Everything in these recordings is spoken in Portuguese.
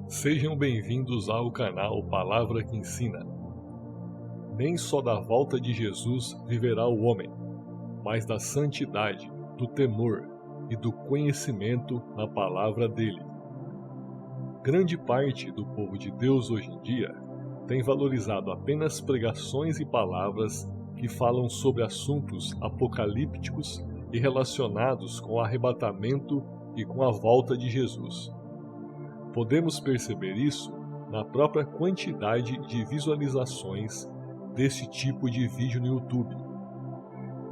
Sejam bem-vindos ao canal Palavra que Ensina. Nem só da volta de Jesus viverá o homem, mas da santidade, do temor e do conhecimento na palavra dele. Grande parte do povo de Deus hoje em dia tem valorizado apenas pregações e palavras que falam sobre assuntos apocalípticos e relacionados com o arrebatamento e com a volta de Jesus. Podemos perceber isso na própria quantidade de visualizações desse tipo de vídeo no YouTube.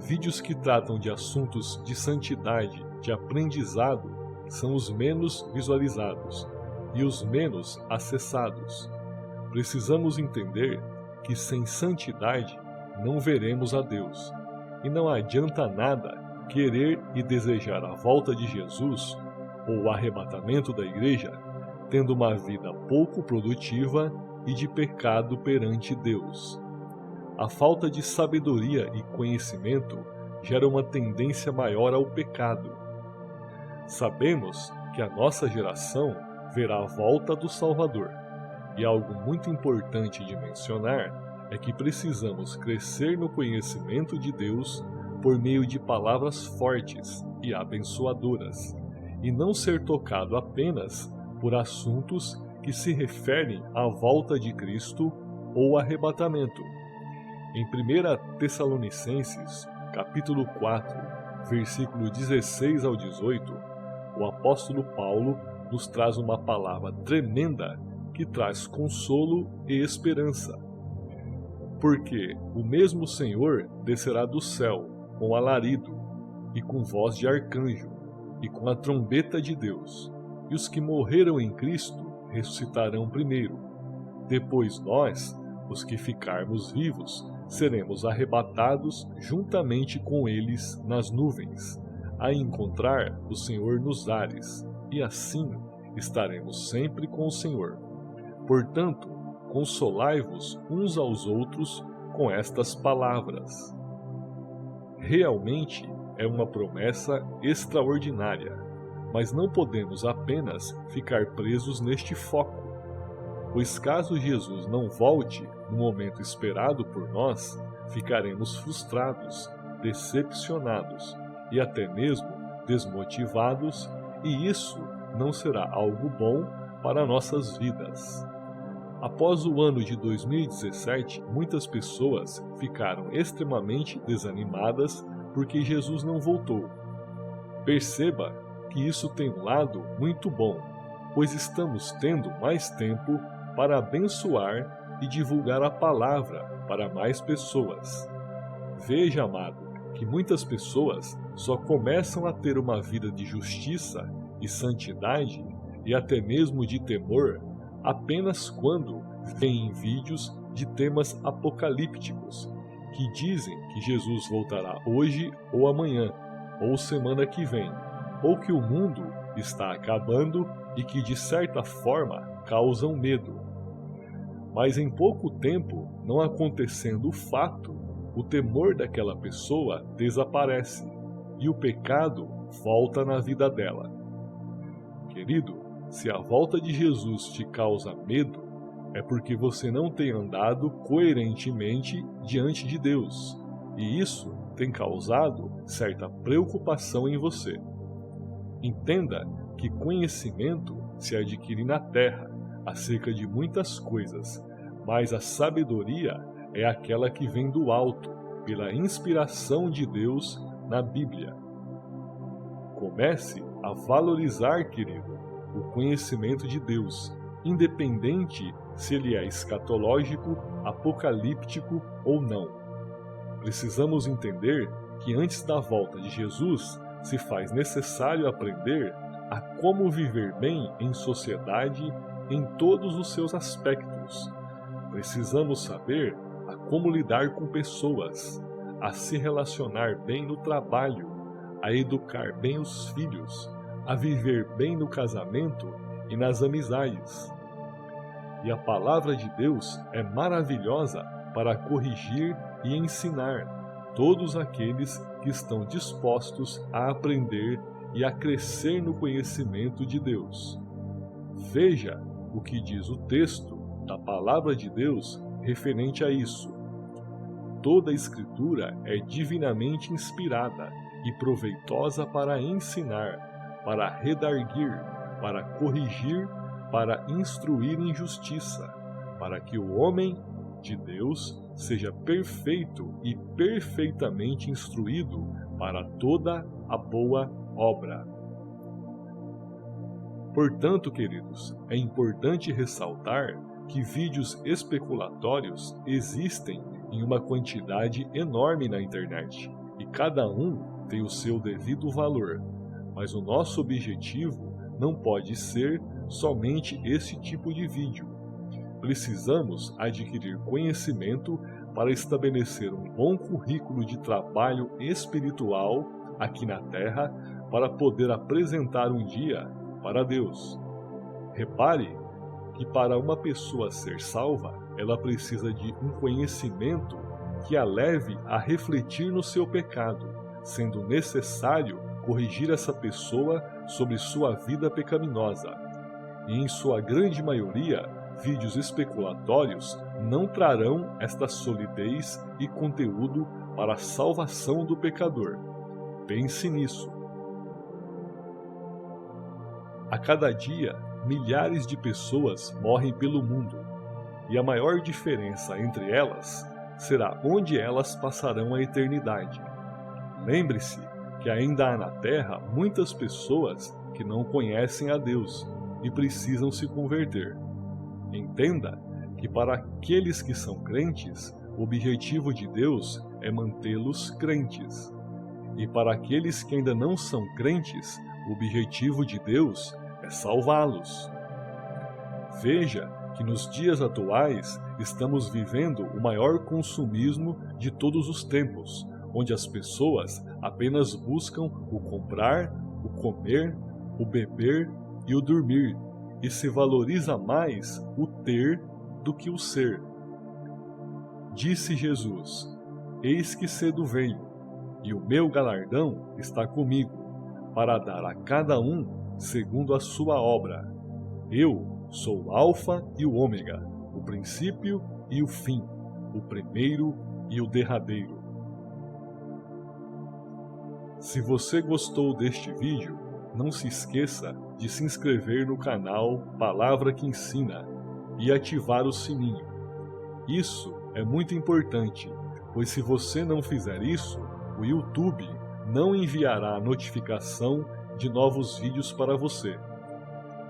Vídeos que tratam de assuntos de santidade, de aprendizado, são os menos visualizados e os menos acessados. Precisamos entender que sem santidade não veremos a Deus, e não adianta nada querer e desejar a volta de Jesus ou o arrebatamento da igreja tendo uma vida pouco produtiva e de pecado perante Deus. A falta de sabedoria e conhecimento gera uma tendência maior ao pecado. Sabemos que a nossa geração verá a volta do Salvador, e algo muito importante de mencionar é que precisamos crescer no conhecimento de Deus por meio de palavras fortes e abençoadoras, e não ser tocado apenas por assuntos que se referem à volta de Cristo ou arrebatamento. Em 1 Tessalonicenses, capítulo 4, versículo 16 ao 18, o apóstolo Paulo nos traz uma palavra tremenda que traz consolo e esperança. Porque o mesmo Senhor descerá do céu com alarido, e com voz de arcanjo, e com a trombeta de Deus, e os que morreram em Cristo ressuscitarão primeiro. Depois nós, os que ficarmos vivos, seremos arrebatados juntamente com eles nas nuvens, a encontrar o Senhor nos ares, e assim estaremos sempre com o Senhor. Portanto, consolai-vos uns aos outros com estas palavras. Realmente é uma promessa extraordinária, mas não podemos apenas ficar presos neste foco, pois caso Jesus não volte no momento esperado por nós, ficaremos frustrados, decepcionados e até mesmo desmotivados, e isso não será algo bom para nossas vidas. Após o ano de 2017, muitas pessoas ficaram extremamente desanimadas porque Jesus não voltou. Perceba que isso tem um lado muito bom, pois estamos tendo mais tempo para abençoar e divulgar a palavra para mais pessoas. Veja, amado, que muitas pessoas só começam a ter uma vida de justiça e santidade e até mesmo de temor apenas quando veem vídeos de temas apocalípticos que dizem que Jesus voltará hoje ou amanhã, ou semana que vem, ou que o mundo está acabando e que de certa forma causam medo. Mas em pouco tempo, não acontecendo o fato, o temor daquela pessoa desaparece e o pecado volta na vida dela. Querido, se a volta de Jesus te causa medo, é porque você não tem andado coerentemente diante de Deus, e isso tem causado certa preocupação em você. Entenda que conhecimento se adquire na terra acerca de muitas coisas, mas a sabedoria é aquela que vem do alto, pela inspiração de Deus na Bíblia. Comece a valorizar, querido, o conhecimento de Deus, independente se ele é escatológico, apocalíptico ou não. Precisamos entender que antes da volta de Jesus, se faz necessário aprender a como viver bem em sociedade em todos os seus aspectos. Precisamos saber a como lidar com pessoas, a se relacionar bem no trabalho, a educar bem os filhos, a viver bem no casamento e nas amizades. E a palavra de Deus é maravilhosa para corrigir e ensinar todos aqueles que estão dispostos a aprender e a crescer no conhecimento de Deus. Veja o que diz o texto da Palavra de Deus referente a isso. Toda a Escritura é divinamente inspirada e proveitosa para ensinar, para redarguir, para corrigir, para instruir em justiça, para que o homem de Deus seja perfeito e perfeitamente instruído para toda a boa obra. Portanto, queridos, é importante ressaltar que vídeos especulatórios existem em uma quantidade enorme na internet, e cada um tem o seu devido valor, mas o nosso objetivo não pode ser somente esse tipo de vídeo. Precisamos adquirir conhecimento para estabelecer um bom currículo de trabalho espiritual aqui na Terra para poder apresentar um dia para Deus. Repare que para uma pessoa ser salva, ela precisa de um conhecimento que a leve a refletir no seu pecado, sendo necessário corrigir essa pessoa sobre sua vida pecaminosa. E em sua grande maioria, vídeos especulatórios não trarão esta solidez e conteúdo para a salvação do pecador. Pense nisso. A cada dia, milhares de pessoas morrem pelo mundo, e a maior diferença entre elas será onde elas passarão a eternidade. Lembre-se que ainda há na Terra muitas pessoas que não conhecem a Deus e precisam se converter. Entenda que para aqueles que são crentes, o objetivo de Deus é mantê-los crentes. E para aqueles que ainda não são crentes, o objetivo de Deus é salvá-los. Veja que nos dias atuais estamos vivendo o maior consumismo de todos os tempos, onde as pessoas apenas buscam o comprar, o comer, o beber e o dormir, e se valoriza mais o ter do que o ser. Disse Jesus: Eis que cedo venho, e o meu galardão está comigo, para dar a cada um segundo a sua obra. Eu sou o Alfa e o Ômega, o princípio e o fim, o primeiro e o derradeiro. Se você gostou deste vídeo, não se esqueça de se inscrever no canal Palavra que Ensina e ativar o sininho. Isso é muito importante, pois se você não fizer isso, o YouTube não enviará a notificação de novos vídeos para você.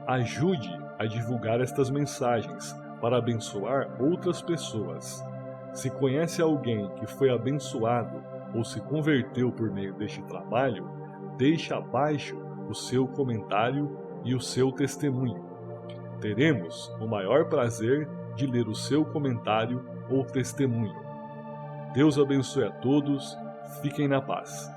Ajude a divulgar estas mensagens para abençoar outras pessoas. Se conhece alguém que foi abençoado ou se converteu por meio deste trabalho, deixe abaixo o seu comentário e o seu testemunho. Teremos o maior prazer de ler o seu comentário ou testemunho. Deus abençoe a todos, fiquem na paz.